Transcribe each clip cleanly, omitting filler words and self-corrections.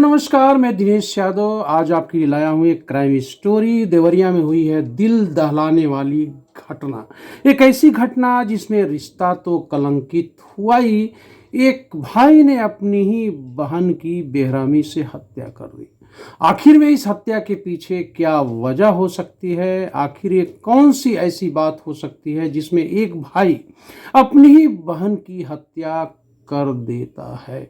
नमस्कार, मैं दिनेश यादव आज आपके लिए लाया हूँ एक क्राइम स्टोरी। देवरिया में हुई है दिल दहलाने वाली घटना। एक ऐसी घटना जिसमें रिश्ता तो कलंकित हुआ ही, एक भाई ने अपनी ही बहन की बेरहमी से हत्या कर दी। आखिर में इस हत्या के पीछे क्या वजह हो सकती है? आखिर ये कौन सी ऐसी बात हो सकती है जिसमें एक भाई अपनी ही बहन की हत्या कर देता है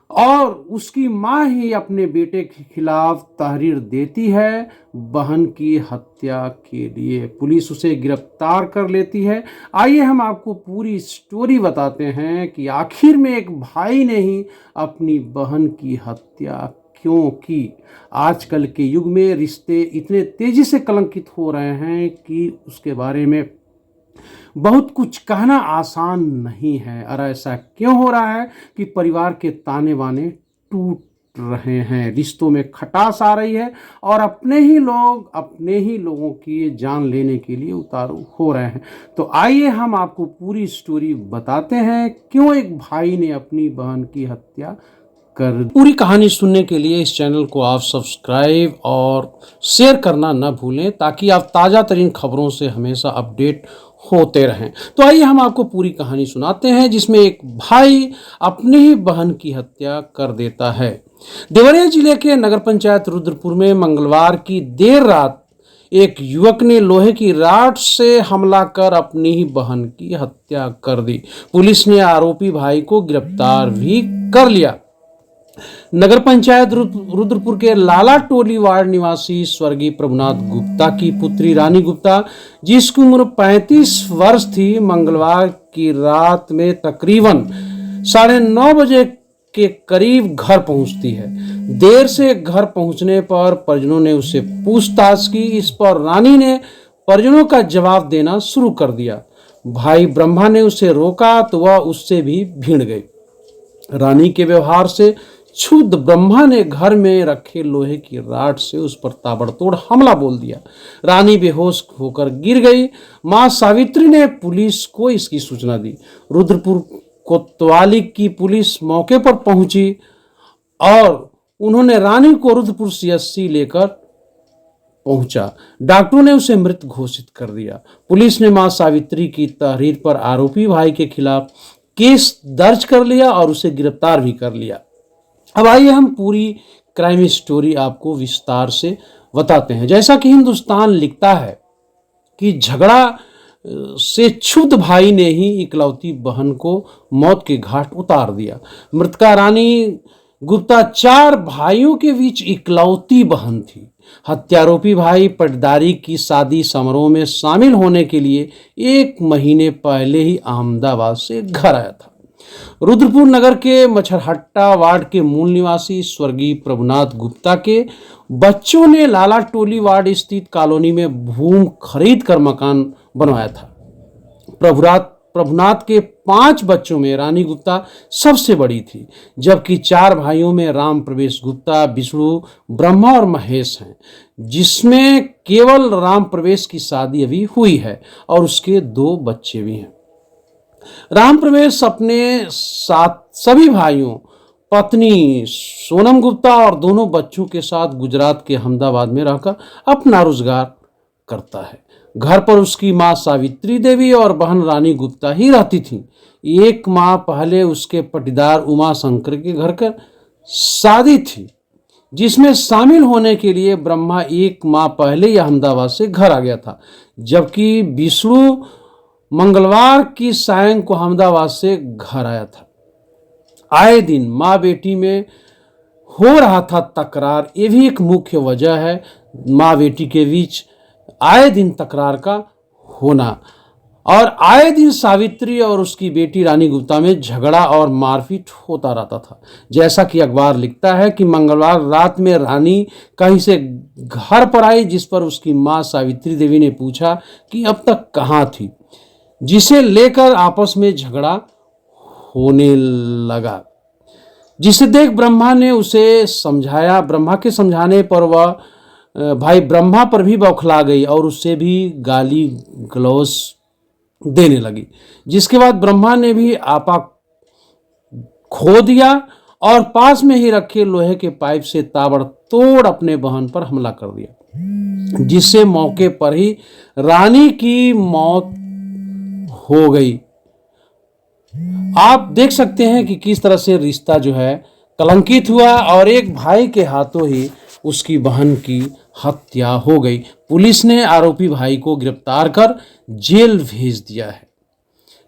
और उसकी मां ही अपने बेटे के खिलाफ तहरीर देती है बहन की हत्या के लिए। पुलिस उसे गिरफ्तार कर लेती है। आइए हम आपको पूरी स्टोरी बताते हैं कि आखिर में एक भाई ने ही अपनी बहन की हत्या क्यों की। आजकल के युग में रिश्ते इतने तेजी से कलंकित हो रहे हैं कि उसके बारे में बहुत कुछ कहना आसान नहीं है। और ऐसा क्यों हो रहा है कि परिवार के ताने बाने टूट रहे हैं, रिश्तों में खटास आ रही है और अपने ही लोगों की जान लेने के लिए उतारू हो रहे हैं। तो आइए हम आपको पूरी स्टोरी बताते हैं क्यों एक भाई ने अपनी बहन की हत्या कर। पूरी कहानी सुनने के लिए इस चैनल को आप सब्सक्राइब और शेयर करना न भूलें ताकि आप ताज़ा तरीन खबरों से हमेशा अपडेट होते रहें। तो आइए हम आपको पूरी कहानी सुनाते हैं जिसमें एक भाई अपनी ही बहन की हत्या कर देता है। देवरिया जिले के नगर पंचायत रुद्रपुर में मंगलवार की देर रात एक युवक ने लोहे की रॉड से हमला कर अपनी ही बहन की हत्या कर दी। पुलिस ने आरोपी भाई को गिरफ्तार भी कर लिया। नगर पंचायत रुद्रपुर के लाला टोली वार्ड निवासी स्वर्गीय प्रभुनाथ गुप्ता की पुत्री रानी गुप्ता, जिसकी उम्र 35 वर्ष थी, मंगलवार की रात में तकरीबन 9:30 बजे के करीब घर पहुंचती है। देर से घर पहुंचने पर परिजनों ने उससे पूछताछ की। इस पर रानी ने परिजनों का जवाब देना शुरू कर दिया। भाई ब्रह्मा ने उसे रोका तो वह उससे भी भिड़ गई। रानी के व्यवहार से क्षुब्ध ब्रह्मा ने घर में रखे लोहे की रॉड से उस पर ताबड़तोड़ हमला बोल दिया। रानी बेहोश होकर गिर गई। मां सावित्री ने पुलिस को इसकी सूचना दी। रुद्रपुर कोतवाली की पुलिस मौके पर पहुंची और उन्होंने रानी को रुद्रपुर सीएचसी लेकर पहुंचा। डॉक्टरों ने उसे मृत घोषित कर दिया। पुलिस ने मां सावित्री की तहरीर पर आरोपी भाई के खिलाफ केस दर्ज कर लिया और उसे गिरफ्तार भी कर लिया। अब आइए हम पूरी क्राइम स्टोरी आपको विस्तार से बताते हैं। जैसा कि हिंदुस्तान लिखता है कि झगड़ा से क्षुब्ध भाई ने ही इकलौती बहन को मौत के घाट उतार दिया। मृतका रानी गुप्ता 4 भाइयों के बीच इकलौती बहन थी। हत्यारोपी भाई पटदारी की शादी समारोह में शामिल होने के लिए 1 महीने पहले ही अहमदाबाद से घर आया था। रुद्रपुर नगर के मछरहट्टा वार्ड के मूल निवासी स्वर्गीय प्रभुनाथ गुप्ता के बच्चों ने लाला टोली वार्ड स्थित कॉलोनी में भूमि खरीद कर मकान बनवाया था। प्रभुनाथ के 5 बच्चों में रानी गुप्ता सबसे बड़ी थी, जबकि 4 भाइयों में राम प्रवेश गुप्ता, विष्णु, ब्रह्मा और महेश हैं, जिसमें केवल राम प्रवेश की शादी अभी हुई है और उसके 2 बच्चे भी हैं। राम प्रवेश अपने साथ सभी भाइयों, पत्नी सोनम गुप्ता और दोनों बच्चों के साथ गुजरात के अहमदाबाद में रहकर अपना रोजगार करता है। घर पर उसकी मां सावित्री देवी और बहन रानी गुप्ता ही रहती थीं। 1 माह पहले उसके पटीदार उमा शंकर के घर का शादी थी, जिसमें शामिल होने के लिए ब्रह्मा 1 माह पहले ही अहमदाबाद से घर आ गया था, जबकि विष्णु मंगलवार की सायं को अहमदाबाद से घर आया था। आए दिन माँ बेटी में हो रहा था तकरार, ये भी एक मुख्य वजह है माँ बेटी के बीच आए दिन तकरार का होना। और आए दिन सावित्री और उसकी बेटी रानी गुप्ता में झगड़ा और मारपीट होता रहता था। जैसा कि अखबार लिखता है कि मंगलवार रात में रानी कहीं से घर पर आई, जिस पर उसकी माँ सावित्री देवी ने पूछा कि अब तक कहाँ थी, जिसे लेकर आपस में झगड़ा होने लगा। जिसे देख ब्रह्मा ने उसे समझाया। ब्रह्मा के समझाने पर वह भाई ब्रह्मा पर भी बौखला गई और उससे भी गाली गलौज देने लगी, जिसके बाद ब्रह्मा ने भी आपा खो दिया और पास में ही रखे लोहे के पाइप से ताबड़तोड़ अपने बहन पर हमला कर दिया, जिससे मौके पर ही रानी की मौत हो गई। आप देख सकते हैं कि किस तरह से रिश्ता जो है कलंकित हुआ और एक भाई के हाथों ही उसकी बहन की हत्या हो गई। पुलिस ने आरोपी भाई को गिरफ्तार कर जेल भेज दिया है।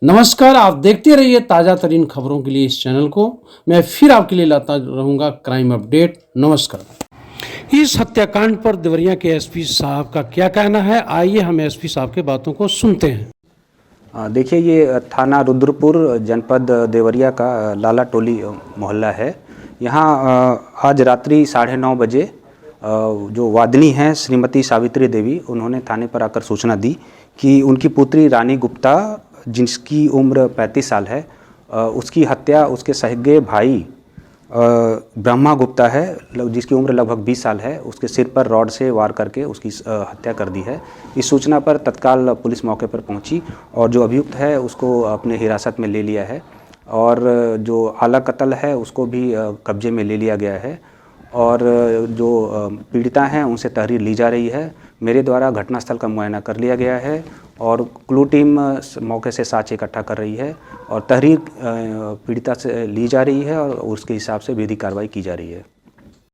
नमस्कार, आप देखते रहिए ताज़ा तरीन खबरों के लिए इस चैनल को। मैं फिर आपके लिए लाता रहूँगा क्राइम अपडेट। नमस्कार। इस हत्याकांड पर देवरिया के एसपी साहब का क्या कहना है, आइए हम एसपी साहब के बातों को सुनते हैं। देखिए, ये थाना रुद्रपुर जनपद देवरिया का लाला टोली मोहल्ला है। यहाँ आज रात्रि 9:30 बजे जो वादिनी हैं श्रीमती सावित्री देवी, उन्होंने थाने पर आकर सूचना दी कि उनकी पुत्री रानी गुप्ता, जिसकी उम्र 35 साल है, उसकी हत्या उसके सगे भाई ब्रह्मा गुप्ता है, जिसकी उम्र लगभग 20 साल है, उसके सिर पर रॉड से वार करके उसकी हत्या कर दी है। इस सूचना पर तत्काल पुलिस मौके पर पहुंची और जो अभियुक्त है उसको अपने हिरासत में ले लिया है और जो आला कत्ल है उसको भी कब्जे में ले लिया गया है और जो पीड़िता हैं उनसे तहरीर ली जा रही है। मेरे द्वारा घटनास्थल का मुआयना कर लिया गया है और क्लू टीम मौके से साक्ष्य इकट्ठा कर रही है और तहरीर पीड़िता से ली जा रही है और उसके हिसाब से विधिक कार्रवाई की जा रही है।